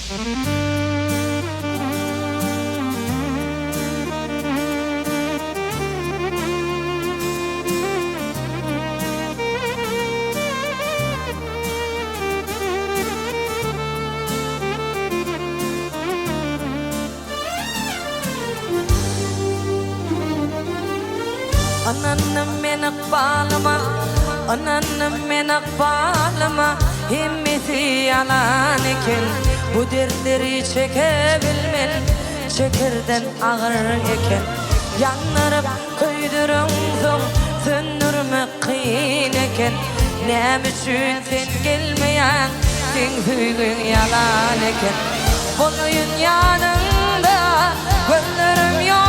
Ananım menak bağlama, ananım menak bağlama. Himmeti yalan eken, bu dertleri çekebilmen çekerden ağır eken. Yanlarıp köydürün son, söndürmek kıyın eken. Nem üçün sen gelmeyen, sen süydün yalan eken. Buluyun yanında, gözlerim yok.